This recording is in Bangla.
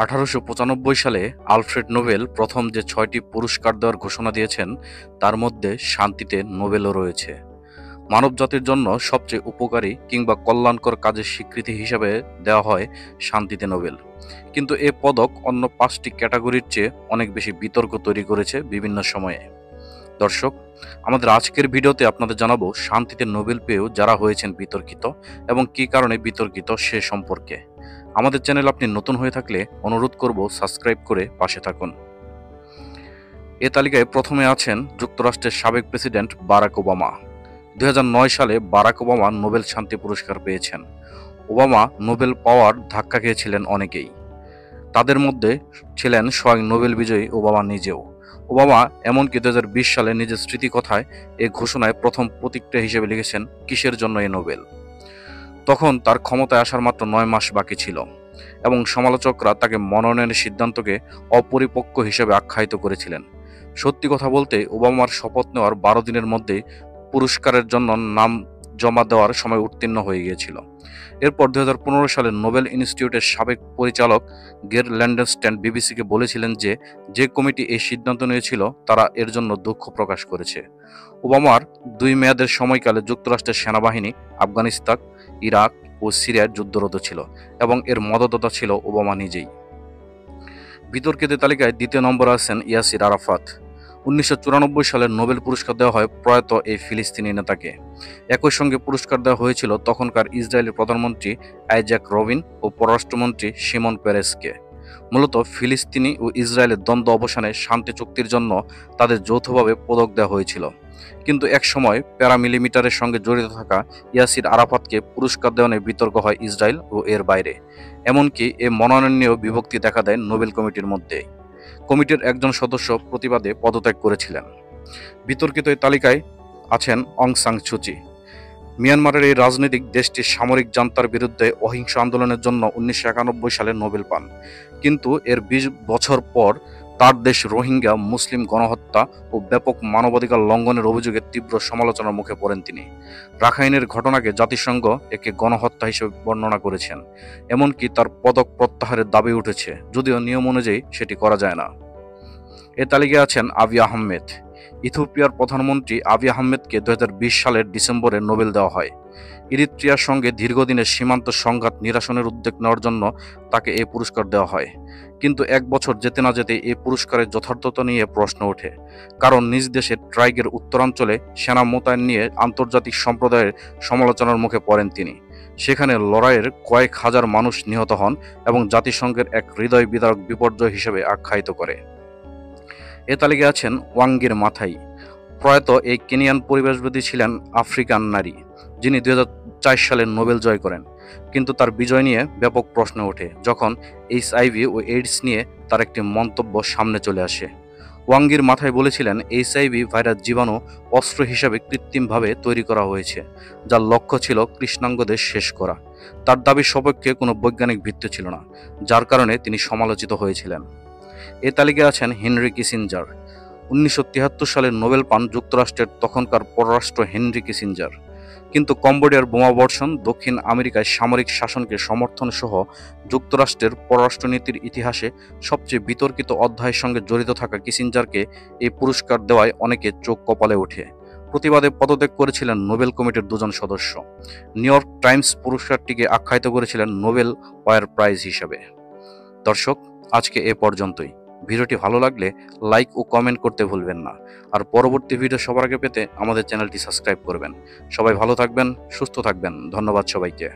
1895 সালে আলফ্রেড নোবেল প্রথম যে 6টি পুরস্কার দেওয়ার ঘোষণা দিয়েছেন তার মধ্যে শান্তিতে নোবেলও রয়েছে। মানবজাতির জন্য সবচেয়ে উপকারী কিংবা কল্যাণকর কাজের স্বীকৃতি হিসাবে দেওয়া হয় শান্তিতে নোবেল। কিন্তু এ পদক অন্য 5টি ক্যাটাগরির চেয়ে অনেক বেশি বিতর্ক তৈরি করেছে বিভিন্ন সময়ে। দর্শক, আমাদের আজকের ভিডিওতে আপনাদের জানাবো শান্তিতে নোবেল পেয়েও যারা হয়েছেন বিতর্কিত এবং কী কারণে বিতর্কিত সে সম্পর্কে। আমাদের চ্যানেল আপনি নতুন হয়ে থাকলে অনুরোধ করব সাবস্ক্রাইব করে পাশে থাকুন। এ তালিকায় প্রথমে আছেন যুক্তরাষ্ট্রের সাবেক প্রেসিডেন্ট বারাক ওবামা। 2009 সালে বারাক ওবামা নোবেল শান্তি পুরস্কার পেয়েছেন। ওবামা নোবেল পাওয়ার ধাক্কা খেয়েছিলেন অনেকেই। তাদের মধ্যে ছিলেন স্বয়ং নোবেল বিজয়ী ওবামা নিজেও। ওবামা এমনকি 2020 সালে নিজের স্মৃতিকথায় এ ঘোষণায় প্রথম প্রতিক্রিয়া হিসেবে লিখেছেন কিসের জন্য এই নোবেল। তখন তার ক্ষমতায় আসার মাত্র 9 মাস বাকি ছিল এবং সমালোচকরা তাকে মনোনয়নের সিদ্ধান্তকে অপরিপক্ক হিসেবে আখ্যায়িত করেছিলেন। সত্যি কথা বলতে ওবামার শপথ নেওয়ার 12 দিনের মধ্যেই পুরস্কারের জন্য নাম জমা দেওয়ার সময় উত্তীর্ণ হয়ে গিয়েছিল। এরপর 2015 সালে নোবেল ইনস্টিটিউটের সাবেক পরিচালক গের ল্যান্ডেনস্ট্যান্ড বিবিসিকে বলেছিলেন যে কমিটি এই সিদ্ধান্ত নিয়েছিল তারা এর জন্য দুঃখ প্রকাশ করেছে। ওবামার 2 মেয়াদের সময়কালে যুক্তরাষ্ট্রের সেনাবাহিনী আফগানিস্তান, ইরাক ও সিরিয়ায় যুদ্ধরত ছিল এবং এর মদতদাতা ছিল ওবামা নিজেই। বিতর্কিত তালিকায় দ্বিতীয় নম্বরে আছেন ইয়াসির আরাফাত। 1994 সালে নোবেল পুরস্কার দেওয়া হয় প্রয়াত এই ফিলিস্তিনি নেতাকে। একই সঙ্গে পুরস্কার দেওয়া হয়েছিল তখনকার ইসরায়েলের প্রধানমন্ত্রী আইজাক রবিন ও পররাষ্ট্রমন্ত্রী শিমন পেরেসকে। মূলত ফিলিস্তিনি ও ইসরায়েলের দ্বন্দ্ব অবসানে শান্তি চুক্তির জন্য তাদের যৌথভাবে পদক দেওয়া হয়েছিল। কিন্তু একসময় প্যারামিলিটারির সঙ্গে জড়িত থাকা ইয়াসির আরাফাতকে পুরস্কার দেওয়া নিয়ে বিতর্ক হয় ইসরায়েল ও এর বাইরে। এমনকি এ মনোনয়ন নিয়েও বিভক্তি দেখা দেয় নোবেল কমিটির মধ্যে। কমিটির একজন সদস্য প্রতিবাদে পদত্যাগ করেছিলেন। বিতর্কিত এই তালিকায় আছেন অং সান সুচি। মিয়ানমারের এই রাজনৈতিক দেশটির সামরিক জান্তার বিরুদ্ধে অহিংস আন্দোলনের জন্য 1991 সালে নোবেল পান। কিন্তু এর 20 বছর পর তার দেশ রোহিঙ্গা মুসলিম গণহত্যা ও ব্যাপক মানবাধিকার লঙ্ঘনের অভিযোগে তীব্র সমালোচনার মুখে পড়েন তিনি। রাখাইনের ঘটনাকে জাতিসংঘ একে গণহত্যা হিসেবে বর্ণনা করেছেন। এমনকি তার পদক প্রত্যাহারের দাবি উঠেছে, যদিও নিয়ম অনুযায়ী সেটি করা যায় না। এ তালিকায় আছেন আবিই আহমেদ। ইথিওপিয়ার প্রধানমন্ত্রী আবিই আহমেদকে 2020 সালের ডিসেম্বরে নোবেল দেওয়া হয়। ইরিত্রিয়ার সঙ্গে দীর্ঘদিনের সীমান্ত সংঘাত নিরসনের উদ্যোগ নেওয়ার জন্য তাকে এই পুরস্কার দেওয়া হয়। কিন্তু 1 বছর যেতে না যেতে এই পুরস্কারের যথার্থতা নিয়ে প্রশ্ন ওঠে, কারণ নিজ দেশের ট্রাইগের উত্তরাঞ্চলে সেনা মোতায়েন নিয়ে আন্তর্জাতিক সম্প্রদায়ের সমালোচনার মুখে পড়েন তিনি। সেখানে লড়াইয়ের কয়েক হাজার মানুষ নিহত হন এবং জাতিসংঘের এক হৃদয় বিদারক বিপর্যয় হিসেবে আখ্যায়িত করে। এ তালিকায় আছেন ওয়াঙ্গির মাথাই। প্রয়াত এই কেনিয়ান পরিবেশবিদ ছিলেন আফ্রিকান নারী, যিনি 2004 সালে নোবেল জয় করেন। কিন্তু তার বিজয় নিয়ে ব্যাপক প্রশ্ন ওঠে যখন HIV ও এইডস নিয়ে তার একটি মন্তব্য সামনে চলে আসে। ওয়াঙ্গির মাথায় বলেছিলেন HIV ভাইরাস জীবাণু অস্ত্র হিসাবে কৃত্রিমভাবে তৈরি করা হয়েছে, যার লক্ষ্য ছিল কৃষ্ণাঙ্গদের শেষ করা। তার দাবির সপক্ষে কোনো বৈজ্ঞানিক ভিত্তি ছিল না, যার কারণে তিনি সমালোচিত হয়েছিলেন। এ তালিকায় আছেন হেনরি কিসিঞ্জার। 1973 সালে নোবেল পান যুক্তরাষ্ট্রের তখনকার পররাষ্ট্র হেনরি কিসিঞ্জার। কিন্তু কম্বোডিয়ার বোমাবর্ষণ, দক্ষিণ আমেরিকায় সামরিক শাসনকে সমর্থন সহ যুক্তরাষ্ট্রের পররাষ্ট্রনীতির ইতিহাসে সবচেয়ে বিতর্কিত অধ্যায়ের সঙ্গে জড়িত থাকা কিসিঞ্জারকে এই পুরস্কার দেওয়ায় অনেকে চোখ কপালে ওঠে। প্রতিবাদে পদত্যাগ করেছিলেন নোবেল কমিটির 2 জন সদস্য। নিউ ইয়র্ক টাইমস পুরস্কারটিকে আখ্যায়িত করেছিলেন নোবেল ওয়ার প্রাইজ হিসাবে। দর্শক, আজকে এ পর্যন্তই। ভিডিওটি ভালো লাগলে লাইক ও কমেন্ট করতে ভুলবেন না। আর পরবর্তী ভিডিও সবার আগে পেতে আমাদের চ্যানেলটি সাবস্ক্রাইব করবেন। সবাই ভালো থাকবেন, সুস্থ থাকবেন। ধন্যবাদ সবাইকে।